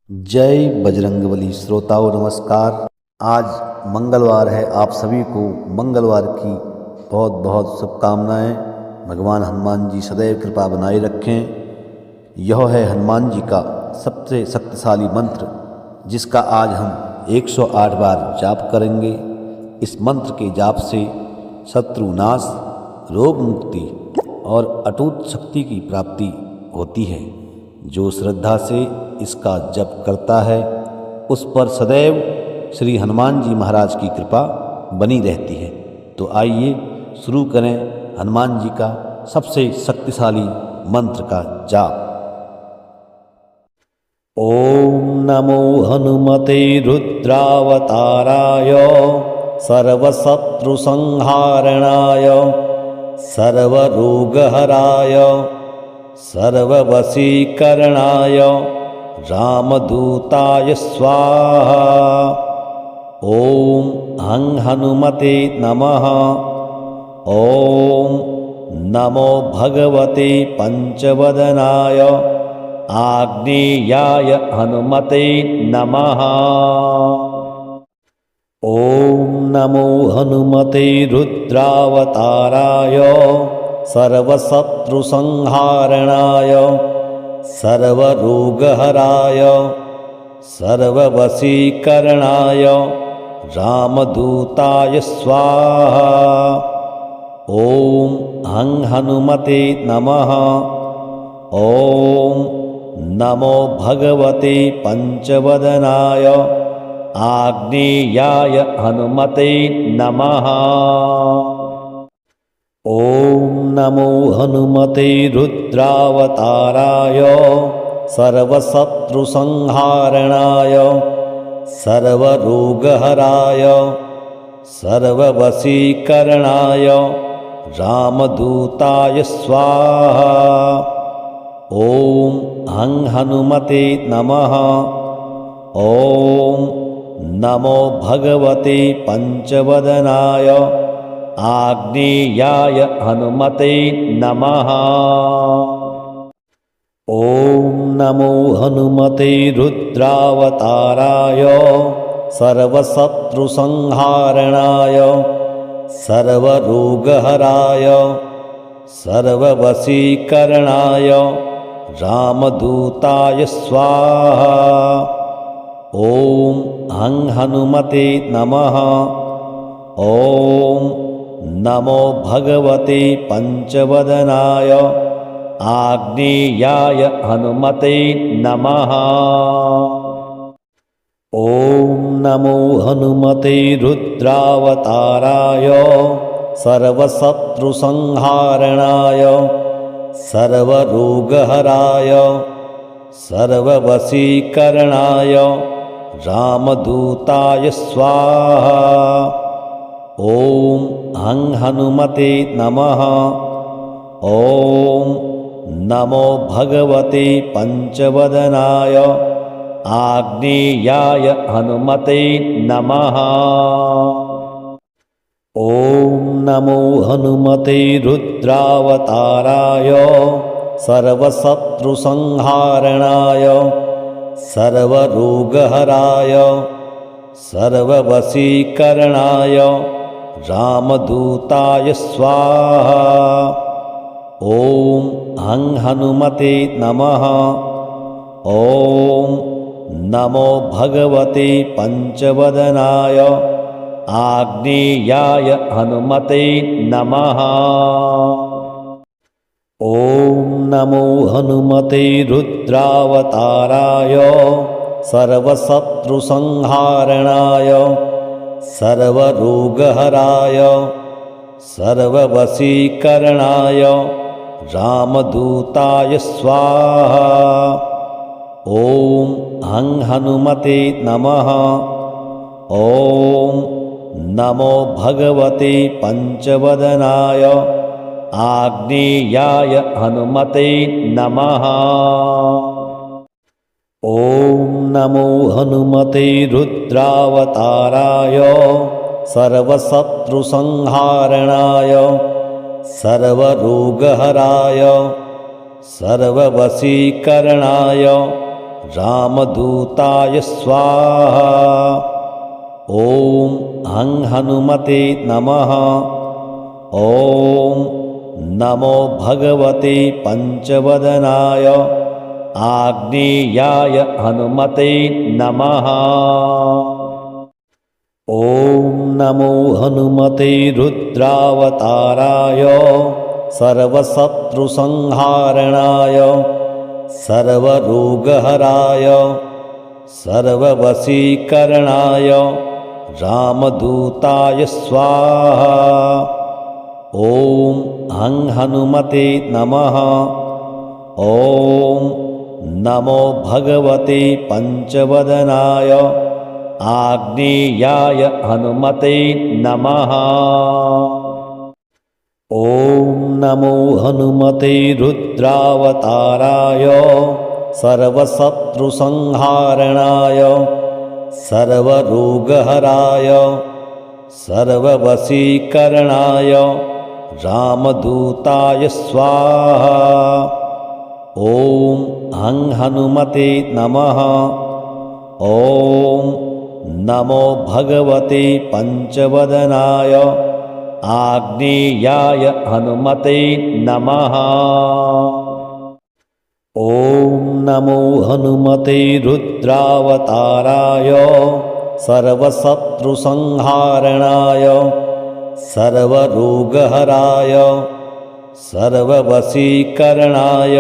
जय बजरंगबली। श्रोताओं नमस्कार। आज मंगलवार है। आप सभी को मंगलवार की बहुत बहुत शुभकामनाएं। भगवान हनुमान जी सदैव कृपा बनाए रखें। यह है हनुमान जी का सबसे शक्तिशाली मंत्र, जिसका आज हम 108 बार जाप करेंगे। इस मंत्र के जाप से शत्रु नाश, रोग मुक्ति और अटूट शक्ति की प्राप्ति होती है। जो श्रद्धा से इसका जप करता है उस पर सदैव श्री हनुमान जी महाराज की कृपा बनी रहती है। तो आइए शुरू करें हनुमान जी का सबसे शक्तिशाली मंत्र का जाप। ओम नमो हनुमते रुद्रावताराय सर्वशत्रु संहारणाय सर्वरोगहराय सर्ववशीकरणाय रामदूताय स्वाहा। ओम हं हनुमते नमः। ओम नमो भगवते पंचवदनाय आग्नेयाय हनुमते नमः। ओम नमो हनुमते रुद्रावताराय सर्वशत्रु संहारणाय सर्वरोगहराय सर्ववशीकरणाय रामदूताय स्वाहा। ओम हं हनुमते नमः। ओम नमो भगवते पंचवदनाय आग्नेयाय हनुमते नमः। ओम नमो हनुमते रुद्रावताराय सर्वशत्रु संहारणाय सर्वरोगहराय सर्ववशीकरणाय रामदूताय स्वाहा। ओम हं हनुमते नमः। ओम नमो भगवते पंचवदनाय आग्नेयाय हनुमते नमः। ओम नमो हनुमते रुद्रावताराय सर्वशत्रु संहारणाय सर्वरोगहराय सर्ववशीकरणाय रामदूताय स्वाहा। ओम हं हनुमते नमः। ओम नमो भगवते पंचवदनाय आग्नेयाय हनुमते नमः। ओम नमो हनुमते रुद्रावताराय सर्वशत्रु संहारणाय सर्वरोगहराय सर्ववशीकरणाय रामदूताय स्वाहा। ओम हं हनुमते नमः। ओम नमो भगवते पंचवदनाय आग्नेयाय हनुमते नमः। ओम नमो हनुमते रुद्रावताराय सर्वशत्रु संहारणाय सर्वरोगहराय सर्ववशीकरणाय रामदूताय स्वाहा। ओम हं हनुमते नमः। ओम नमो भगवते पंचवदनाय आग्नेयाय हनुमते नमः। ओम नमो हनुमते रुद्रावताराय सर्वशत्रु संहारणाय सर्वरोगहराय सर्ववशीकरणाय रामदूताय स्वाहा। ओम हं हनुमते नमः। ओम नमो भगवते पंचवदनाय आग्नेयाय हनुमते नमः। ओम नमो हनुमते रुद्रावताराय सर्वशत्रु संहारणाय सर्वरोगहराय सर्ववशीकरणाय रामदूताय स्वाहा। ॐ हं हनुमते नमः। ॐ नमो भगवते पञ्चवदनाय आग्नेयाय हनुमते नमः। ॐ नमो हनुमते रुद्रावताराय सर्वशत्रुसंहारणाय सर्वरोगहराय सर्ववशीकरणाय रामदूताय स्वाहा। ॐ हं हनुमते नमः। ॐ नमो भगवते पञ्चवदनाय आग्नेयाय हनुमते नमः। ॐ नमो हनुमते रुद्रावताराय सर्वशत्रुसंहारणाय सर्वरोगहराय सर्ववशीकरणाय रामदूताय स्वाहा। ॐ हं हनुमते नमः। ॐ नमो भगवते पञ्चवदनाय आग्नेयाय हनुमते नमः। ॐ नमो हनुमते रुद्रावताराय सर्वशत्रुसंहारणाय सर्वरोगहराय सर्ववशीकरणाय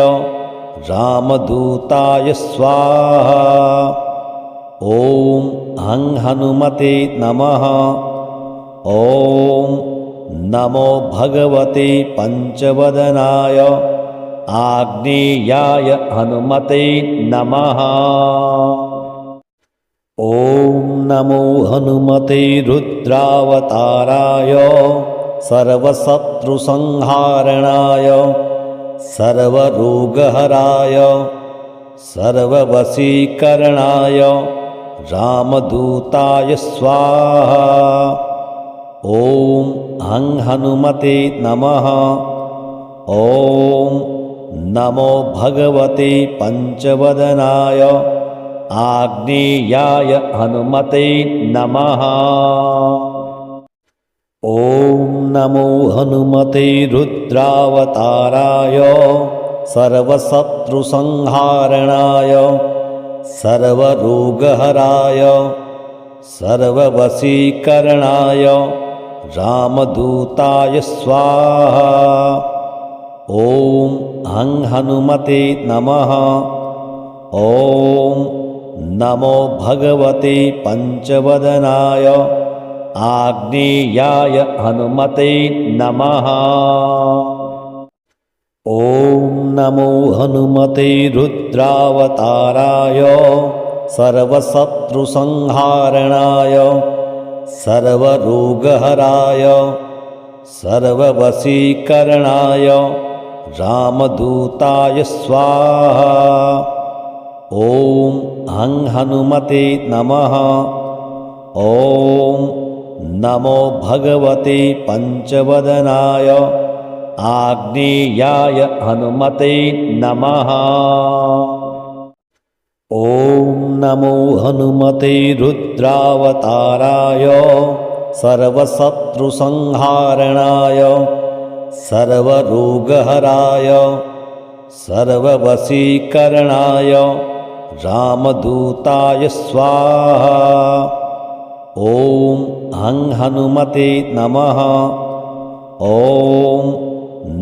रामदूताय स्वाहा। ॐ हं हनुमते नमः। ॐ नमो भगवते पञ्चवदनाय आग्नेयाय हनुमते नमः। ॐ नमो हनुमते रुद्रावताराय सर्वशत्रुसंहारणाय सर्वरोगहराय सर्ववशीकरणाय रामदूताय स्वाहा। ॐ हं हनुमते नमः। ॐ नमो भगवते पञ्चवदनाय आग्नेयाय हनुमते नमः। ॐ नमो हनुमते रुद्रावताराय सर्वशत्रुसंहारणाय सर्वरोगहराय सर्ववशीकरणाय रामदूताय स्वाहा। ॐ हं हनुमते नमः। ॐ नमो भगवते पञ्चवदनाय आग्नेयाय हनुमते नमः। ॐ नमो हनुमते रुद्रावताराय सर्वशत्रुसंहारणाय सर्वरोगहराय सर्ववशीकरणाय रामदूताय स्वाहा। ॐ हं हनुमते नमः। ॐ नमो भगवते पञ्चवदनाय आग्नेयाय हनुमते नमः। ॐ नमो हनुमते रुद्रावताराय सर्वशत्रुसंहारणाय सर्वरोगहराय सर्ववशीकरणाय रामदूताय स्वाहा। ॐ हं हनुमते नमः। ॐ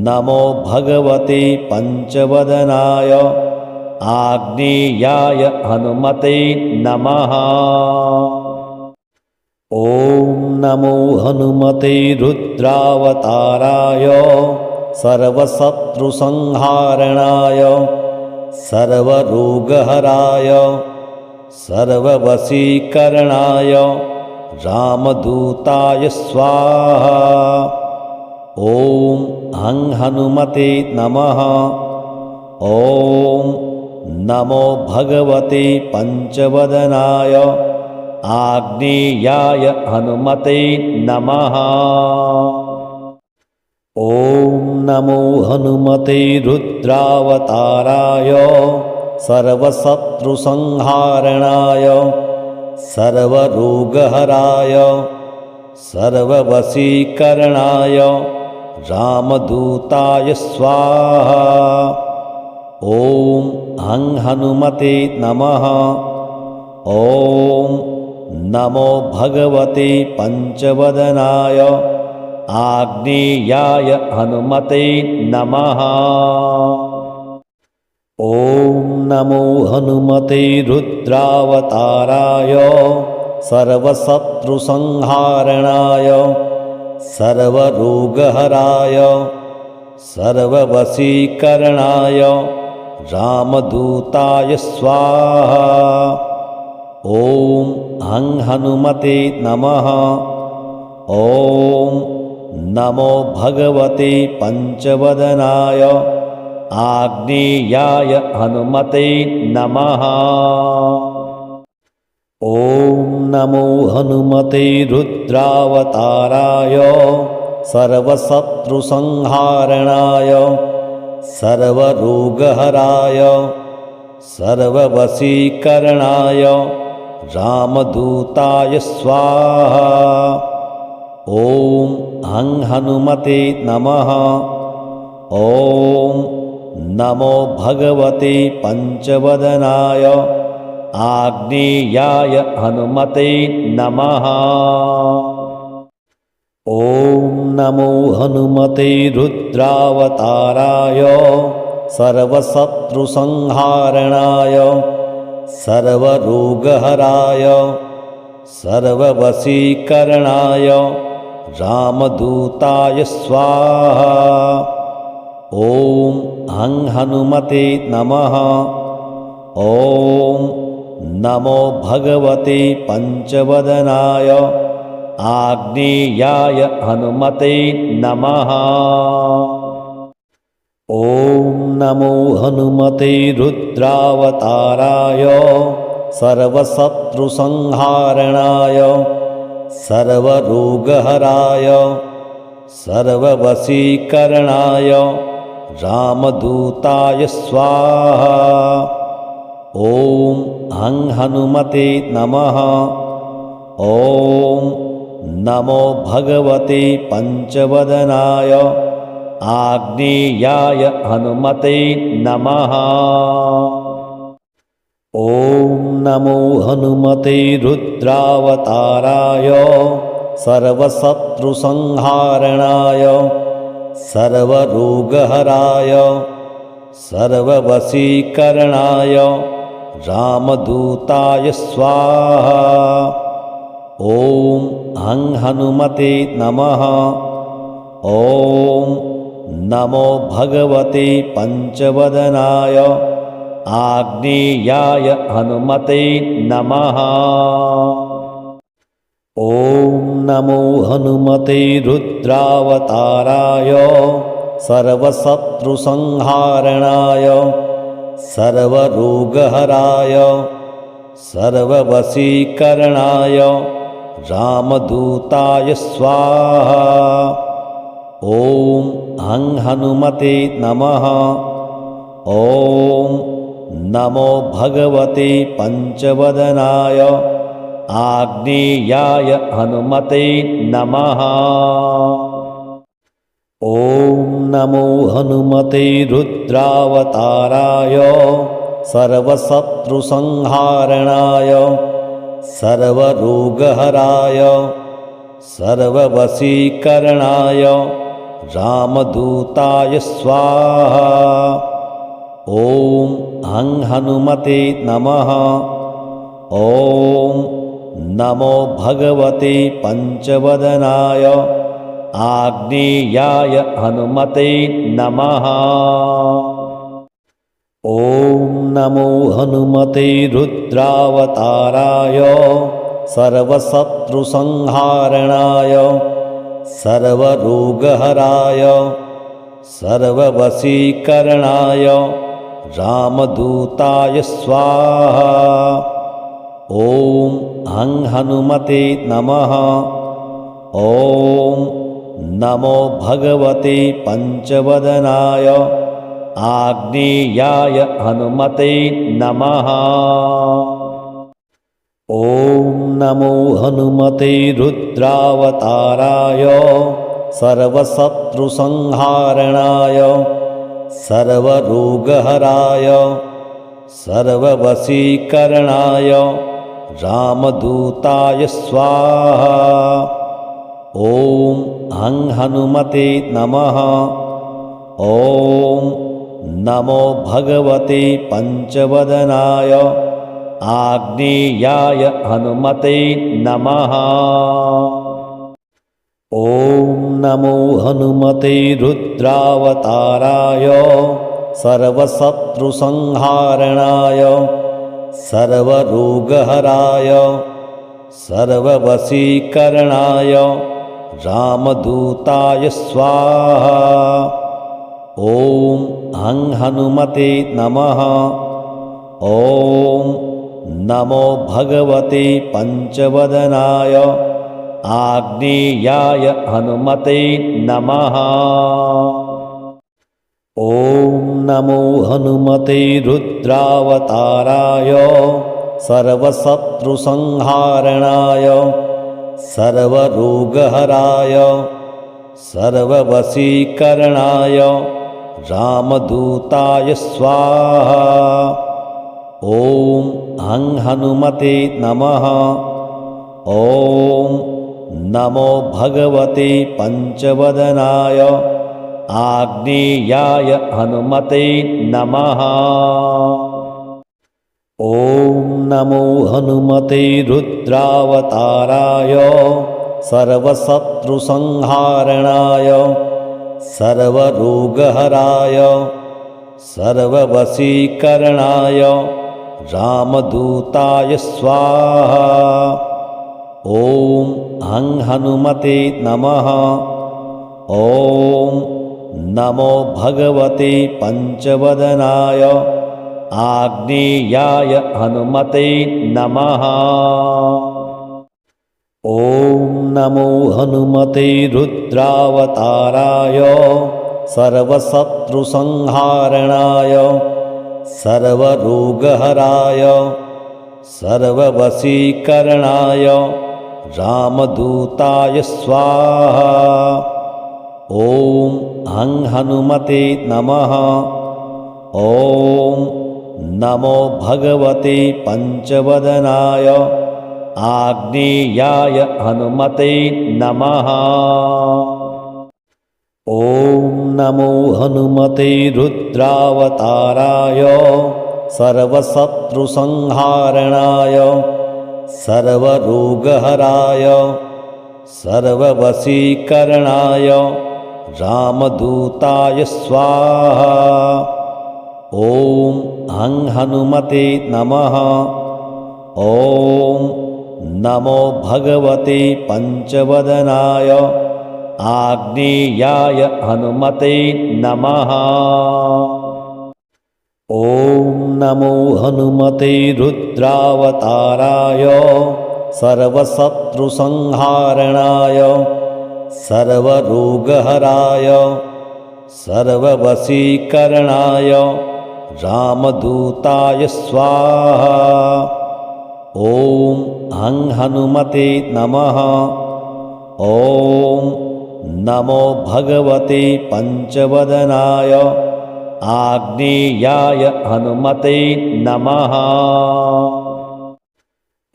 नमो भगवते पञ्चवदनाय आग्नेयाय हनुमते नमः। ॐ नमो हनुमते रुद्रावताराय सर्वशत्रुसंहारणाय सर्वरोगहराय सर्ववशीकरणाय रामदूताय स्वाहा। ॐ हं हनुमते नमः। ॐ नमो भगवते पञ्चवदनाय आग्नेयाय हनुमते नमः। ॐ नमो हनुमते रुद्रावताराय सर्वशत्रुसंहारणाय सर्वरोगहराय सर्ववशीकरणाय रामदूताय स्वाहा। ॐ हं हनुमते नमः। ॐ नमो भगवते पंचवदनाय आग्नेयाय हनुमते नमः। ॐ नमो हनुमते रुद्रावताराय सर्वशत्रुसंहारणाय सर्वरोगहराय सर्ववशीकरणाय रामदूताय स्वाहा। ॐ हं हनुमते नमः। ॐ नमो भगवते पंचवदनाय आग्नेयाय हनुमते नमः। ॐ नमो हनुमते रुद्रावताराय सर्वशत्रुसंहारणाय सर्वरोगहराय सर्ववशीकरणाय रामदूताय स्वाहा। ॐ हं हनुमते नमः। ॐ नमो भगवते पंचवदनाय आग्नेयाय हनुमते नमः। ॐ नमो हनुमते रुद्रावताराय सर्वशत्रुसंहारणाय सर्वरोगहराय सर्ववशीकरणाय रामदूताय स्वाहा। ॐ हं हनुमते नमः। ॐ नमो भगवते पंचवदनाय आग्नेयाय हनुमते नमः। ॐ नमो हनुमते रुद्रावताराय सर्वशत्रुसंहारणाय सर्वरोगहराय सर्ववशीकरणाय रामदूताय स्वाहा। ॐ हं हनुमते नमः। ॐ नमो भगवते पंचवदनाय आग्नेयाय हनुमते नमः। ॐ नमो हनुमते रुद्रावताराय सर्वशत्रुसंहारणाय सर्वरोगहराय सर्ववशीकरणाय रामदूताय स्वाहा। ॐ हं हनुमते नमः। ॐ नमो भगवते पंचवदनाय आग्नेयाय हनुमते नमः। ॐ नमो हनुमते रुद्रावताराय सर्वशत्रुसंहारणाय सर्वरोगहराय सर्ववशीकरणाय रामदूताय स्वाहा। ॐ हं हनुमते नमः। ॐ नमो भगवते पंचवदनाय आग्नेयाय हनुमते नमः। ॐ नमो हनुमते रुद्रावताराय सर्वशत्रुसंहारणाय सर्वरोगहराय सर्ववशीकरणाय रामदूताय स्वाहा। ॐ हं हनुमते नमः। ॐ नमो भगवते पंचवदनाय आग्नेयाय हनुमते नमः। ॐ नमो हनुमते रुद्रावताराय सर्वशत्रुसंहारणाय सर्वरोगहराय सर्ववशीकरणाय रामदूताय स्वाहा। ॐ हं हनुमते नमः। ॐ नमो भगवते पंचवदनाय आग्नेयाय हनुमते नमः। ॐ नमो हनुमते रुद्रावताराय सर्वशत्रुसंहारणाय सर्वरोगहराय सर्ववशीकरणाय रामदूताय स्वाहा। ॐ हं हनुमते नमः। ॐ नमो भगवते पञ्चवदनाय आग्नेयाय हनुमते नमः। ॐ नमो हनुमते रुद्रावताराय सर्वशत्रुसंहारणाय सर्वरोगहराय सर्ववशीकरणाय रामदूताय स्वाहा। ॐ हं हनुमते नमः। ॐ नमो भगवते पञ्चवदनाय आग्नेयाय हनुमते नमः। ॐ नमो हनुमते रुद्रावताराय सर्वशत्रुसंहारणाय सर्वरोगहराय सर्ववशीकरणाय रामदूताय स्वाहा। ॐ हं हनुमते नमः। ॐ नमो भगवते पञ्चवदनाय आग्नेयाय हनुमते नमः। ॐ नमो हनुमते रुद्रावताराय सर्वशत्रुसंहारणाय सर्वरोगहराय सर्ववशीकरणाय रामदूताय स्वाहा। ॐ हं हनुमते नमः। ॐ नमो भगवते पञ्चवदनाय आग्नेयाय हनुमते नमः। ॐ नमो हनुमते रुद्रावताराय सर्वशत्रुसंहारणाय सर्वरोगहराय सर्ववशीकरणाय रामदूताय स्वाहा। ॐ हं हनुमते नमः। ॐ नमो भगवते पञ्चवदनाय आग्नेयाय हनुमते नमः। ॐ नमो हनुमते रुद्रावताराय सर्वशत्रुसंहारणाय सर्वरोगहराय सर्ववशीकरणाय रामदूताय स्वाहा। ॐ हं हनुमते नमः। ॐ नमो भगवते पञ्चवदनाय आग्नेयाय हनुमते नमः। ॐ नमो हनुमते रुद्रावताराय सर्वशत्रुसंहारणाय सर्वरोगहराय सर्ववशीकरणाय रामदूताय स्वाहा। ॐ हं हनुमते नमः। ॐ नमो भगवते पञ्चवदनाय आग्नेयाय हनुमते नमः।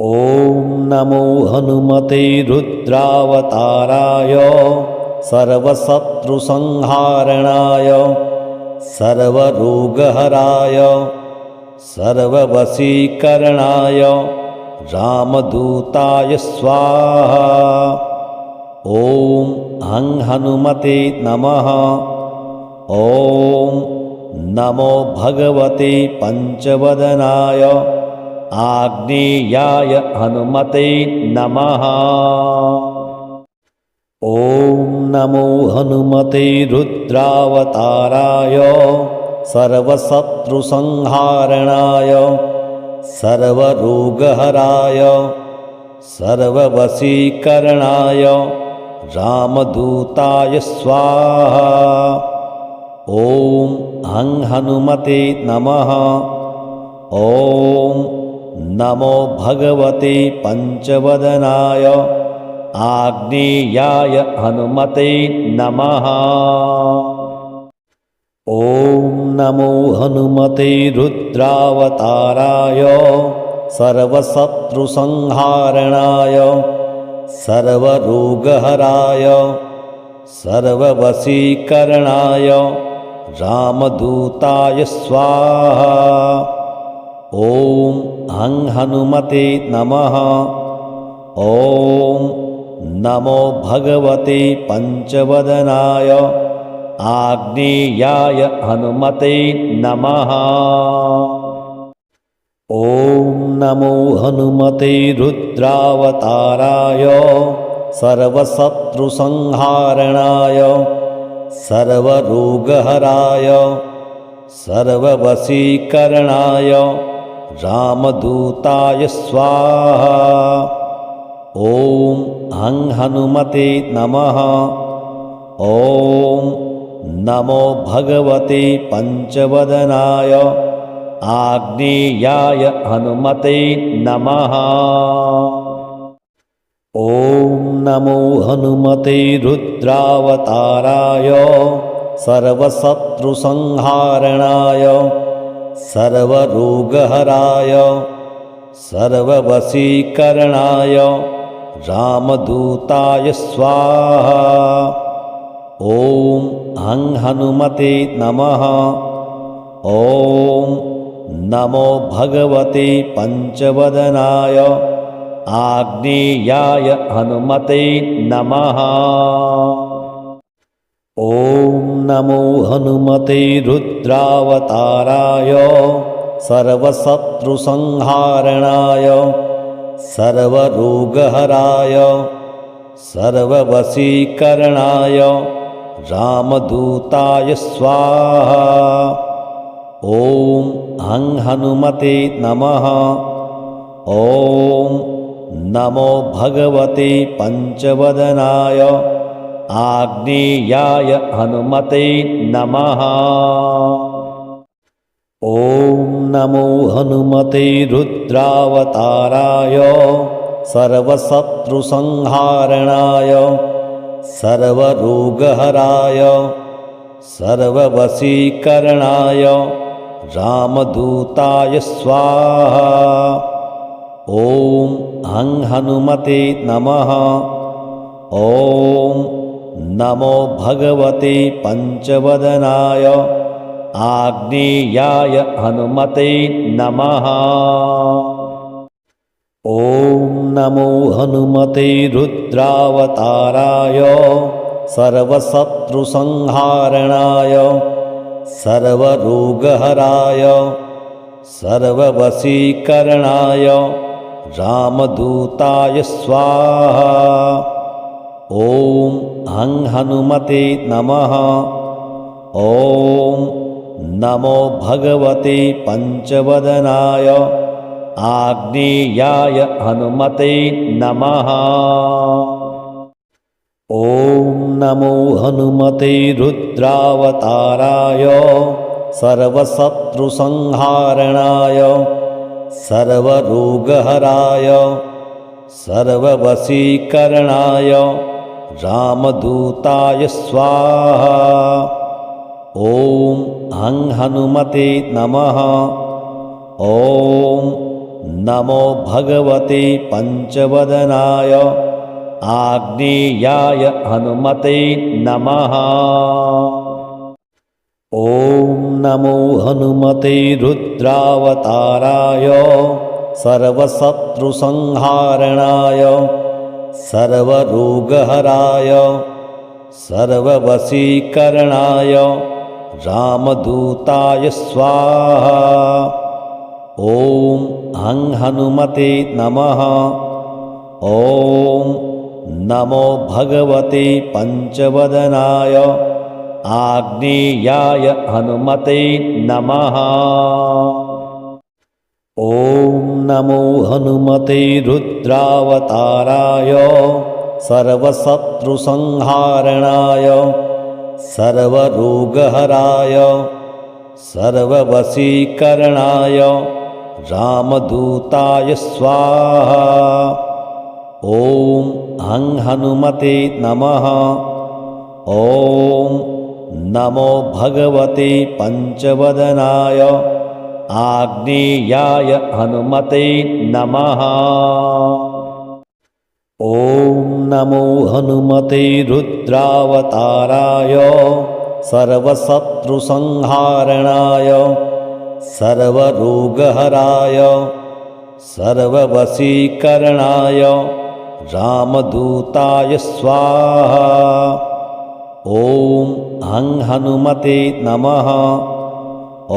ॐ नमो हनुमते रुद्रावताराय सर्वशत्रुसंहारणाय सर्वरोगहराय सर्ववशीकरणाय रामदूताय स्वाहा। ॐ हं हनुमते नमः। ॐ नमो भगवते पञ्चवदनाय आग्नेयाय हनुमते नमः। ॐ नमो हनुमते रुद्रावताराय सर्वशत्रुसंहारणाय सर्वरोगहराय सर्ववशीकरणाय रामदूताय स्वाहा। ॐ हं हनुमते नमः। ॐ नमो भगवते पञ्चवदनाय आग्नेयाय हनुमते नमः। ॐ नमो हनुमते रुद्रावताराय सर्वशत्रुसंहारणाय सर्वरोगहराय सर्ववशीकरणाय रामदूताय स्वाहा। ॐ हं हनुमते नमः। ॐ नमो भगवते पञ्चवदनाय आग्नेयाय हनुमते नमः। ॐ नमो हनुमते रुद्रावताराय सर्वशत्रुसंहारणाय सर्वरोगहराय सर्ववशीकरणाय रामदूताय स्वाहा। ॐ हं हनुमते नमः। ॐ नमो भगवते पञ्चवदनाय आग्नेयाय हनुमते नमः। ॐ नमो हनुमते रुद्रावताराय सर्वशत्रुसंहारणाय सर्वरोगहराय सर्ववशीकरणाय रामदूताय स्वाहा। ॐ हं हनुमते नमः। ॐ नमो भगवते पञ्चवदनाय आग्नेयाय हनुमते नमः। ॐ नमो हनुमते रुद्रावताराय सर्वशत्रुसंहारणाय सर्वरोगहराय सर्ववशीकरणाय रामदूताय स्वाहा। ॐ हं हनुमते नमः। ॐ नमो भगवते पञ्चवदनाय आग्नेयाय हनुमते नमः। ॐ नमो हनुमते रुद्रावताराय सर्वशत्रुसंहारणाय सर्वरोगहराय सर्ववशीकरणाय रामदूताय स्वाहा। ॐ हं हनुमते नमः। ॐ नमो भगवते पञ्चवदनाय आग्नेयाय हनुमते नमः। ॐ नमो हनुमते रुद्रावताराय सर्वशत्रुसंहारणाय सर्वरोगहराय सर्ववशीकरणाय रामदूताय स्वाहा। ॐ हं हनुमते नमः। ॐ नमो भगवते पञ्चवदनाय आग्नेयाय हनुमते नमः। ॐ नमो हनुमते रुद्रावताराय सर्वशत्रुसंहारणाय सर्वरोगहराय सर्ववशीकरणाय रामदूताय स्वाहा। ॐ हं हनुमते नमः। ॐ नमो भगवते पञ्चवदनाय आग्नेयाय हनुमते नमः। ॐ नमो हनुमते रुद्रावताराय सर्वशत्रुसंहारणाय सर्वरोगहराय सर्ववशीकरणाय रामदूताय स्वाहा। ॐ हं हनुमते नमः। ॐ नमो भगवते पञ्चवदनाय आग्नेयाय हनुमते नमः। ॐ नमो हनुमते रुद्रावताराय सर्वशत्रुसंहारणाय सर्वरोगहराय सर्ववशीकरणाय रामदूताय स्वाहा। ॐ हं हनुमते नमः। ॐ नमो भगवते पंचवदनाय आग्नेयाय हनुमते नमः। ॐ नमो हनुमते रुद्रावताराय सर्वशत्रुसंहारणाय सर्वरोगहराय सर्ववशीकरणाय रामदूताय स्वाहा। ॐ हं हनुमते नमः।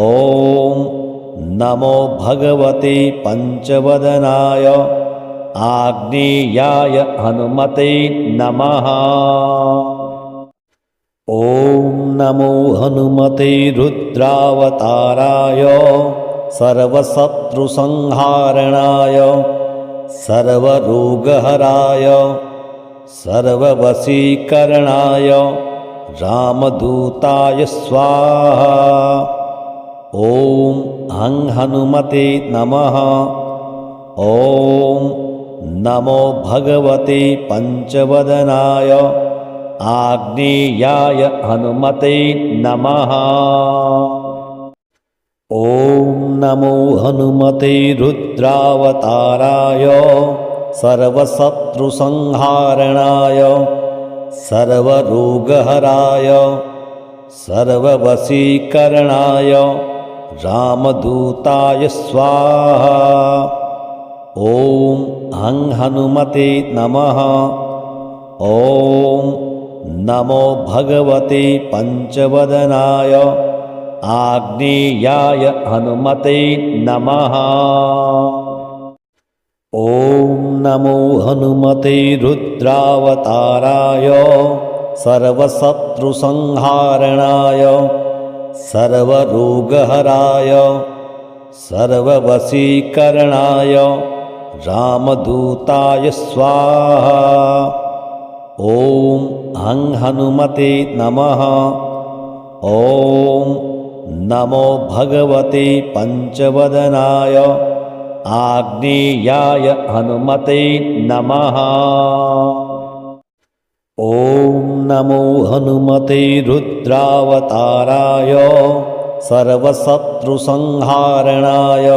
ॐ नमो भगवते पंचवदनाय आग्नेयाय हनुमते नमः। ॐ नमो हनुमते रुद्रावताराय सर्वशत्रुसंहारणाय सर्वरोगहराय सर्ववशीकरणाय रामदूताय स्वाहा। ॐ हं हनुमते नमः। ॐ नमो भगवते पंचवदनाय आग्नेयाय हनुमते नमः। ॐ नमो हनुमते रुद्रावताराय सर्वशत्रुसंहारणाय सर्वरोगहराय सर्ववशीकरणाय रामदूताय स्वाहा। ॐ हं हनुमते नमः। ॐ नमो भगवते पंचवदनाय आग्नेयाय हनुमते नमः। ॐ नमो हनुमते रुद्रावताराय सर्वशत्रुसंहारणाय सर्वरोगहराय सर्ववशीकरणाय रामदूताय स्वाहा। ॐ हं हनुमते नमः। ॐ नमो भगवते पंचवदनाय आग्नेयाय हनुमते नमः। ॐ नमो हनुमते रुद्रावताराय सर्वशत्रुसंहारणाय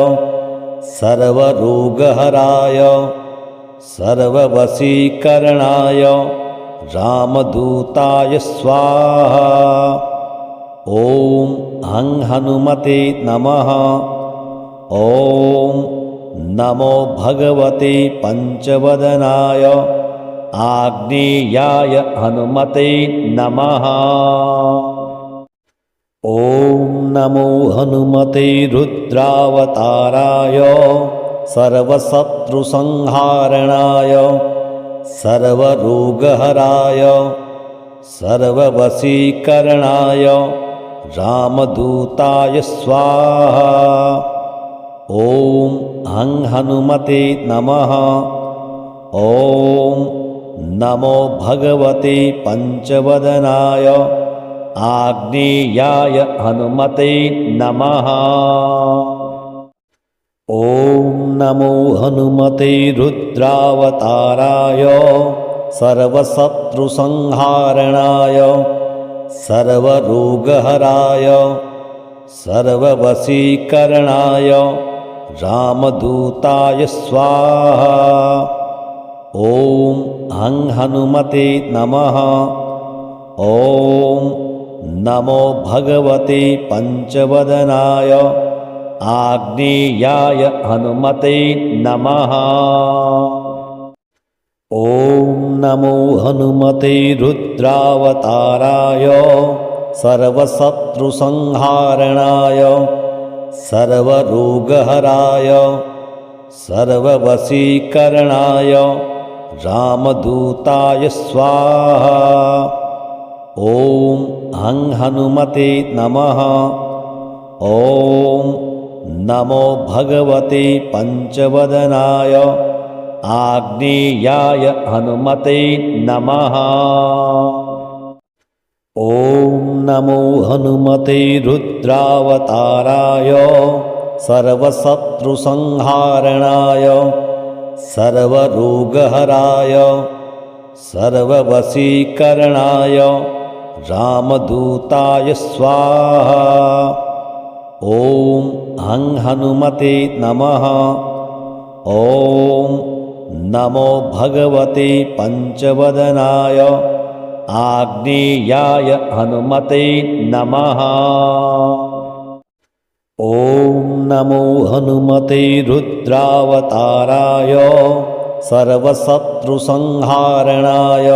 सर्वरोगहराय सर्ववशीकरणाय रामदूताय स्वाहा। ॐ हं हनुमते नमः। ॐ नमो भगवते पंचवदनाय आग्नेयाय हनुमते नमः। ॐ नमो हनुमते रुद्रावताराय सर्वशत्रुसंहारणाय सर्वरोगहराय सर्ववशीकरणाय रामदूताय स्वाहा। ॐ हं हनुमते नमः। ॐ नमो भगवते पंचवदनाय आग्नेयाय हनुमते नमः। ॐ नमो हनुमते रुद्रावताराय सर्वशत्रुसंहारणाय सर्वरोगहराय सर्ववशीकरणाय रामदूताय स्वाहा। ॐ हं हनुमते नमः। ॐ नमो भगवते पंचवदनाय आग्नेयाय हनुमते नमः। ॐ नमो हनुमते रुद्रावताराय सर्वशत्रुसंहारणाय सर्वरोगहराय सर्ववशीकरणाय रामदूताय स्वाहा। ॐ हं हनुमते नमः। ॐ नमो भगवते पंचवदनाय आग्नेयाय हनुमते नमः। ॐ नमो हनुमते रुद्रावताराय सर्वशत्रुसंहारणाय सर्वरोगहराय सर्ववशीकरणाय रामदूताय स्वाहा। ॐ हं हनुमते नमः। ॐ नमो भगवते पञ्चवदनाय आग्नेयाय हनुमते नमः। ॐ नमो हनुमते रुद्रावताराय सर्वशत्रुसंहारणाय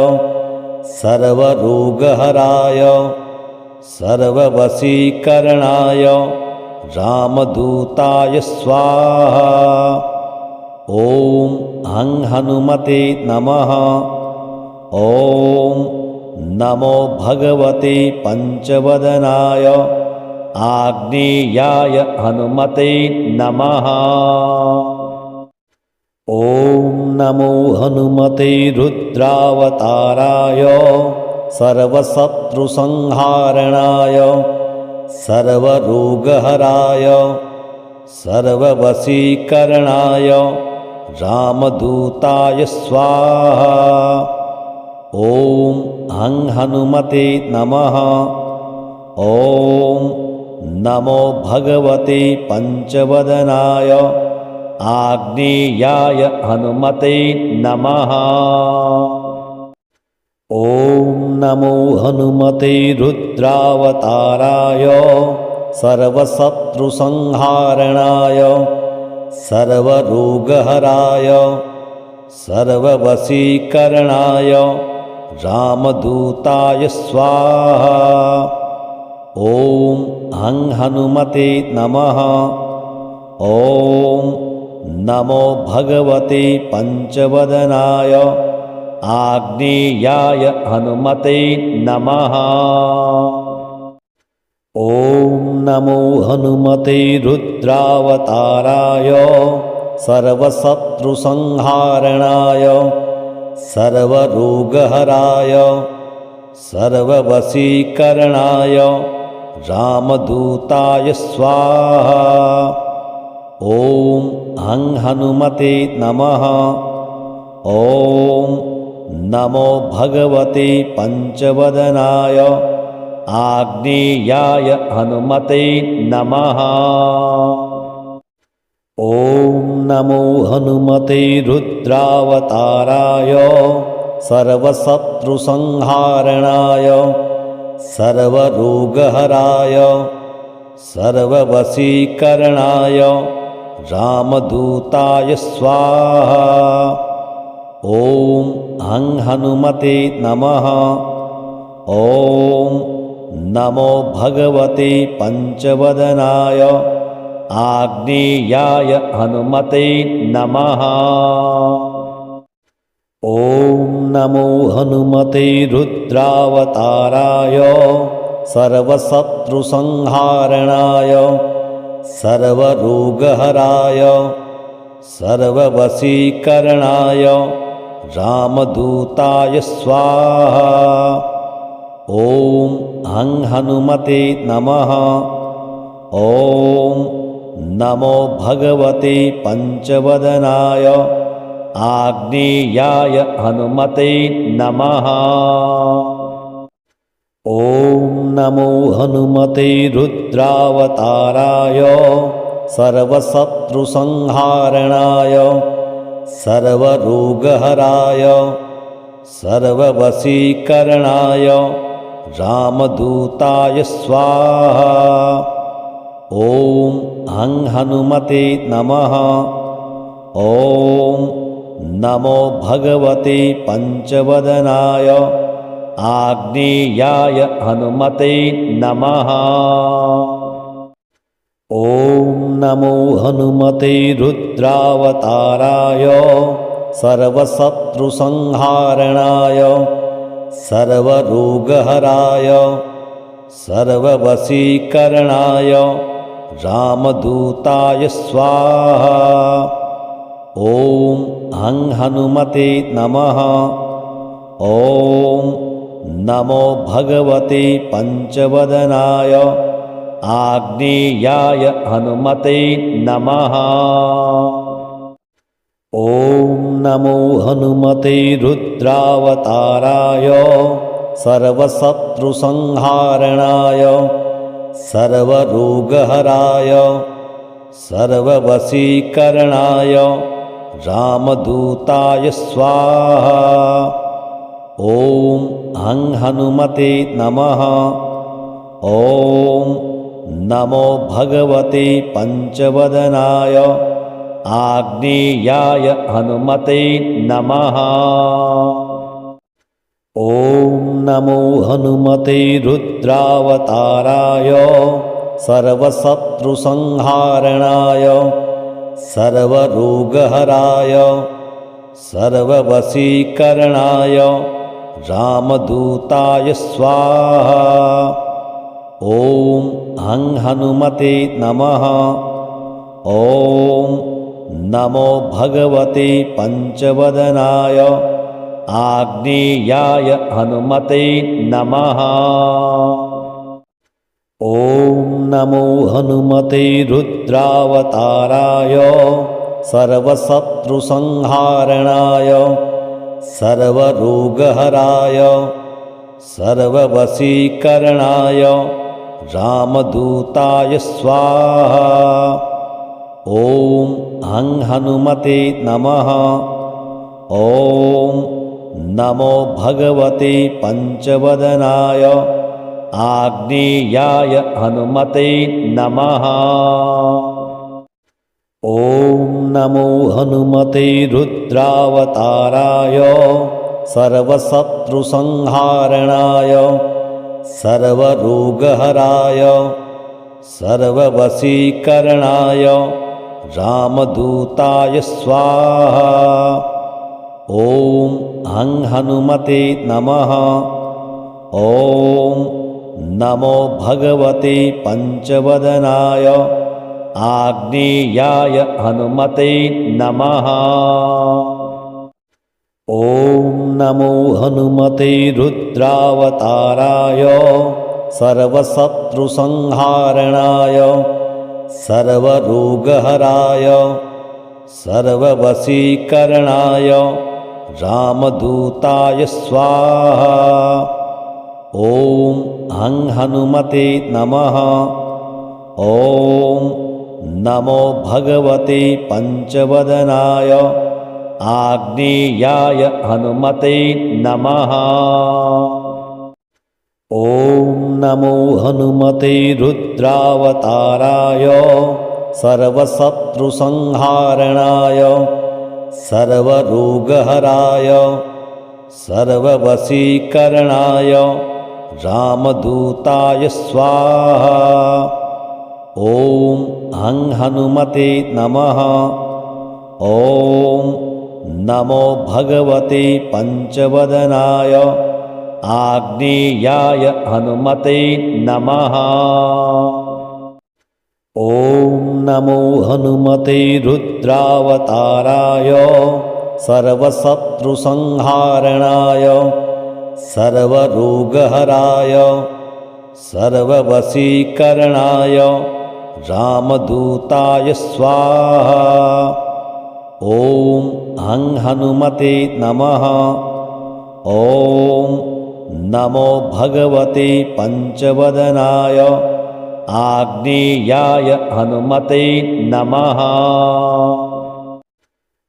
सर्वरोगहराय सर्ववशीकरणाय रामदूताय स्वाहा। ॐ हं हनुमते नमः। ॐ नमो भगवते पञ्चवदनाय आग्नेयाय हनुमते नमः। ॐ नमो हनुमते रुद्रावताराय सर्वशत्रुसंहारणाय सर्वरोगहराय सर्ववशीकरणाय रामदूताय स्वाहा। ॐ हं हनुमते नमः। ॐ नमो भगवते पञ्चवदनाय आग्नेयाय हनुमते नमः। ॐ नमो हनुमते रुद्रावताराय सर्वशत्रुसंहारणाय सर्वरोगहराय सर्ववशीकरणाय रामदूताय स्वाहा। ॐ हं हनुमते नमः। ॐ नमो भगवते पञ्चवदनाय आग्नेयाय हनुमते नमः। ॐ नमो हनुमते रुद्रावताराय सर्वशत्रुसंहारणाय सर्वरोगहराय सर्ववशीकरणाय रामदूताय स्वाहा। ॐ हं हनुमते नमः। ॐ नमो भगवते पञ्चवदनाय आग्नेयाय हनुमते नमः। ॐ नमो हनुमते रुद्रावताराय सर्वशत्रुसंहारणाय सर्वरोगहराय सर्ववशीकरणाय रामदूताय स्वाहा। ॐ हं हनुमते नमः। ॐ नमो भगवते पञ्चवदनाय आग्नेयाय हनुमते नमः। ॐ नमो हनुमते रुद्रावताराय सर्वशत्रुसंहारणाय सर्वरोगहराय सर्ववशीकरणाय रामदूताय स्वाहा। ॐ हं हनुमते नमः। ॐ नमो भगवते पञ्चवदनाय आग्नेयाय हनुमते नमः। ॐ नमो हनुमते रुद्रावताराय सर्वशत्रुसंहारणाय सर्वरोगहराय सर्ववशीकरणाय रामदूताय स्वाहा। ॐ हं हनुमते नमः। ॐ नमो भगवते पञ्चवदनाय आग्नेयाय हनुमते नमः। ॐ नमो हनुमते रुद्रावताराय सर्वशत्रुसंहारणाय सर्वरोगहराय सर्ववशीकरणाय रामदूताय स्वाहा। ॐ हं हनुमते नमः। ॐ नमो भगवते पञ्चवदनाय आग्नेयाय हनुमते नमः। ॐ नमो हनुमते रुद्रावताराय सर्वशत्रुसंहारणाय सर्वरोगहराय सर्ववशीकरणाय रामदूताय स्वाहा। ॐ हं हनुमते नमः। ॐ नमो भगवते पञ्चवदनाय आग्नेयाय हनुमते नमः। ॐ नमो हनुमते रुद्रावताराय सर्वशत्रुसंहारणाय सर्वरोगहराय सर्ववशीकरणाय रामदूताय स्वाहा। ॐ हं हनुमते नमः। ॐ नमो भगवते पञ्चवदनाय आग्नेयाय हनुमते नमः। ॐ नमो हनुमते रुद्रावताराय सर्वशत्रुसंहारणाय सर्वरोगहराय सर्ववशीकरणाय रामदूताय स्वाहा। ॐ हं हनुमते नमः। ॐ नमो भगवते पञ्चवदनाय आग्नेयाय हनुमते नमः। ॐ नमो हनुमते रुद्रावताराय सर्वशत्रुसंहारणाय सर्वरोगहराय सर्ववशीकरणाय रामदूताय स्वाहा। ॐ हं हनुमते नमः। ॐ नमो भगवते पञ्चवदनाय आग्नेयाय हनुमते नमः। ॐ नमो हनुमते रुद्रावताराय सर्वशत्रुसंहारणाय सर्वरोगहराय सर्ववशीकरणाय रामदूताय स्वाहा। ॐ हं हनुमते नमः। ॐ नमो भगवते पञ्चवदनाय आग्नेयाय हनुमते नमः। ॐ नमो हनुमते रुद्रावताराय सर्वशत्रुसंहारणाय सर्वरोगहराय सर्ववशीकरणाय रामदूताय स्वाहा। ॐ हं हनुमते नमः। ॐ नमो भगवते पञ्चवदनाय आग्नेयाय हनुमते नमः। ॐ नमो हनुमते रुद्रावताराय सर्वशत्रुसंहारणाय सर्वरोगहराय सर्ववशीकरणाय रामदूताय स्वाहा। ॐ हं हनुमते नमः। ॐ नमो भगवते पञ्चवदनाय आग्नेयाय हनुमते नमः।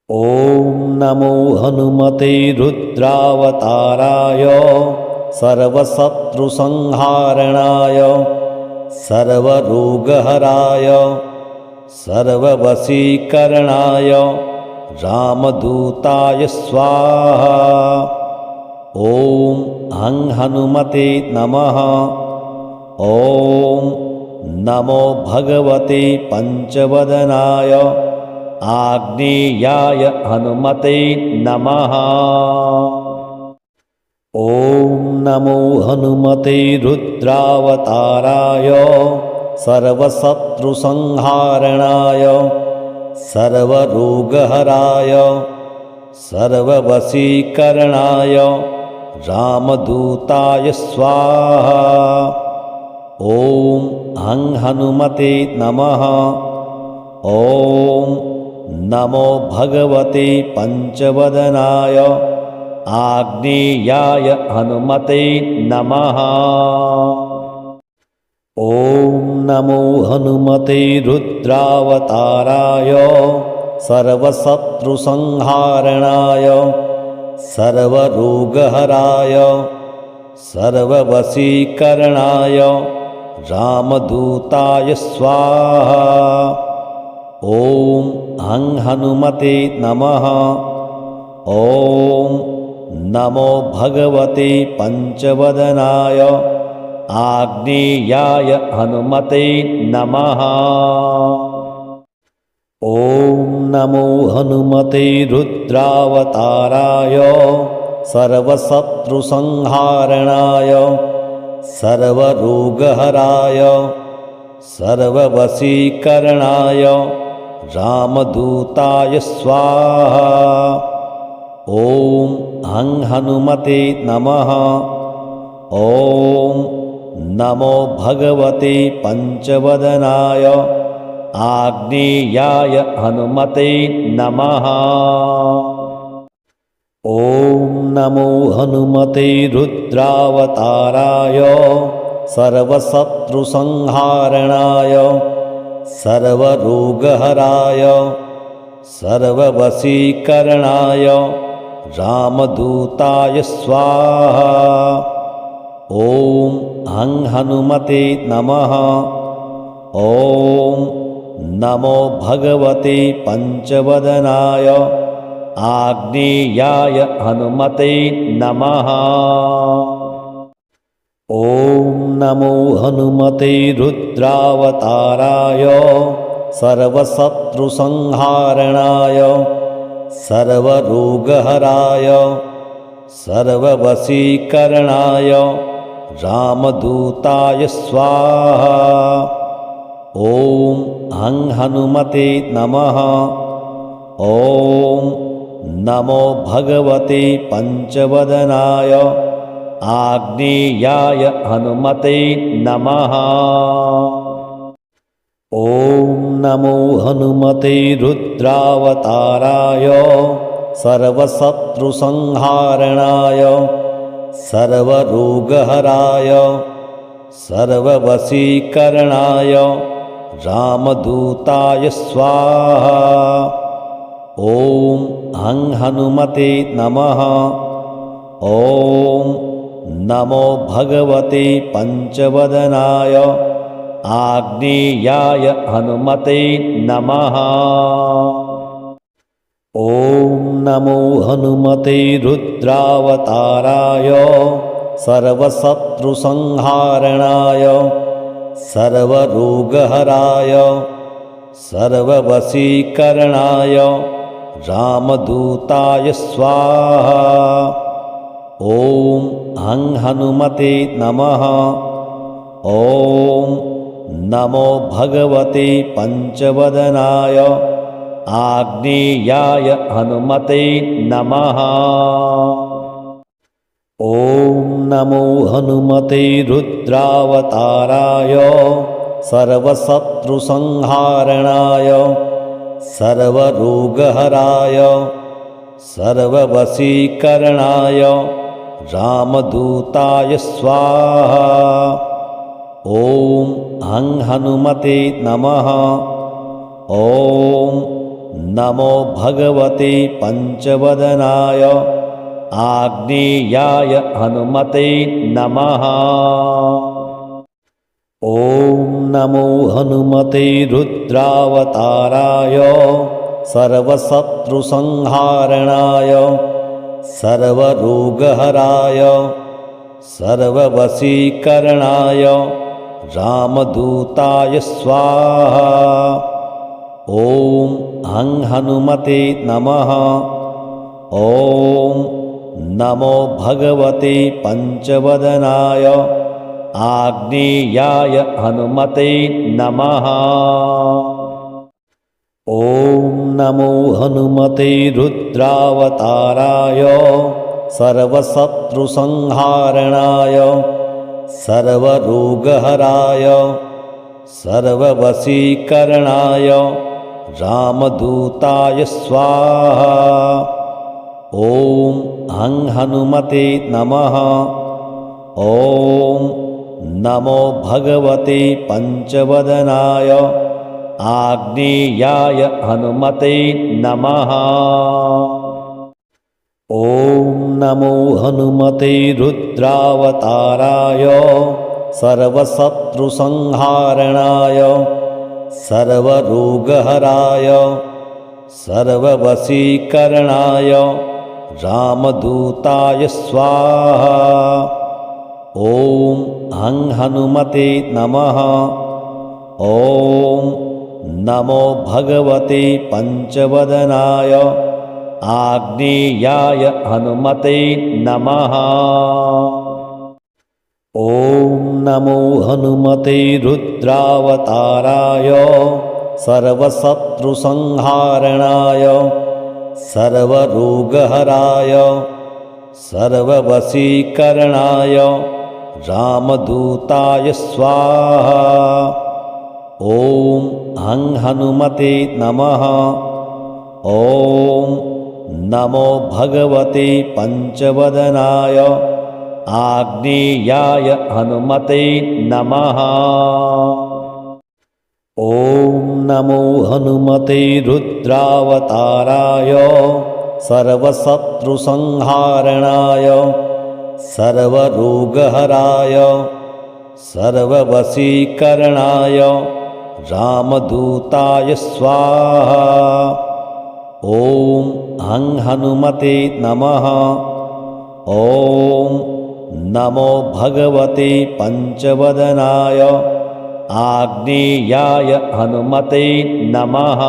ॐ नमो हनुमते रुद्रावताराय सर्वशत्रुसंहारणाय सर्वरोगहराय सर्ववशीकरणाय रामदूताय स्वाहा। ॐ हं हनुमते नमः। ॐ नमो भगवते पञ्चवदनाय आग्नेयाय हनुमते नमः। ॐ नमो हनुमते रुद्रावताराय सर्वशत्रुसंहारणाय सर्वरोगहराय सर्ववशीकरणाय रामदूताय स्वाहा। ॐ हं हनुमते नमः। ॐ नमो भगवते पञ्चवदनाय आग्नेयाय हनुमते नमः। ॐ नमो हनुमते रुद्रावताराय सर्वशत्रुसंहारणाय सर्वरोगहराय सर्ववशीकरणाय रामदूताय स्वाहा। ॐ हं हनुमते नमः। ॐ नमो भगवते पञ्चवदनाय आग्नेयाय हनुमते नमः। ॐ नमो हनुमते रुद्रावताराय सर्वशत्रुसंहारणाय सर्वरोगहराय सर्ववशीकरणाय रामदूताय स्वाहा। ॐ हं हनुमते नमः। ॐ नमो भगवते पञ्चवदनाय आग्नेयाय हनुमते नमः। ॐ नमो हनुमते रुद्रावताराय सर्वशत्रुसंहारणाय सर्वरोगहराय सर्ववशीकरणाय रामदूताय स्वाहा। ॐ हं हनुमते नमः। ॐ नमो भगवते पञ्चवदनाय आग्नेयाय हनुमते नमः। ॐ नमो हनुमते रुद्रावताराय सर्वशत्रुसंहारणाय सर्वरोगहराय सर्ववशीकरणाय रामदूताय स्वाहा। ॐ हं हनुमते नमः। ॐ नमो भगवते पञ्चवदनाय आग्नेयाय हनुमते नमः। ॐ नमो हनुमते रुद्रावताराय सर्वशत्रुसंहारणाय सर्वरोगहराय सर्ववशीकरणाय रामदूताय स्वाहा। ॐ हं हनुमते नमः। ॐ नमो भगवते पञ्चवदनाय आग्नेयाय हनुमते नमः। ॐ नमो हनुमते रुद्रावताराय सर्वशत्रुसंहारणाय सर्वरोगहराय सर्ववशीकरणाय रामदूताय स्वाहा। ॐ हं हनुमते नमः। ॐ नमो भगवते पञ्चवदनाय आग्नेयाय हनुमते नमः। ॐ नमो हनुमते रुद्रावताराय सर्वशत्रुसंहारणाय सर्वरोगहराय सर्ववशीकरणाय रामदूताय स्वाहा। ॐ हं हनुमते नमः। ॐ नमो भगवते पञ्चवदनाय आग्नेयाय हनुमते नमः। ॐ नमो हनुमते रुद्रावताराय सर्वशत्रुसंहारणाय सर्वरोगहराय सर्ववशीकरणाय रामदूताय स्वाहा। ॐ हं हनुमते नमः। ॐ नमो भगवते पञ्चवदनाय आग्नेयाय हनुमते नमः। ॐ नमो हनुमते रुद्रावताराय सर्वशत्रुसंहारणाय सर्वरोगहराय सर्ववशीकरणाय रामदूताय स्वाहा। ॐ हं हनुमते नमः। ॐ नमो भगवते पंचवदनाय आग्नेयाय हनुमते नमः। ॐ नमो हनुमते रुद्रावताराय सर्वशत्रुसंहारणाय सर्वरोगहराय सर्ववशीकरणाय रामदूताय स्वाहा। ॐ हं हनुमते नमः। ॐ नमो भगवते पंचवदनाय आग्नेयाय हनुमते नमः। ॐ नमो हनुमते रुद्रावताराय सर्वशत्रुसंहारणाय सर्वरोगहराय सर्ववशीकरणाय रामदूताय स्वाहा। ॐ हं हनुमते नमः। ॐ नमो भगवते पंचवदनाय आग्नेयाय हनुमते नमः। ॐ नमो हनुमते रुद्रावताराय सर्वशत्रुसंहारणाय सर्वरोगहराय सर्ववशीकरणाय रामदूताय स्वाहा। ॐ हं हनुमते नमः। ॐ नमो भगवते पंचवदनाय आग्नेयाय हनुमते नमः।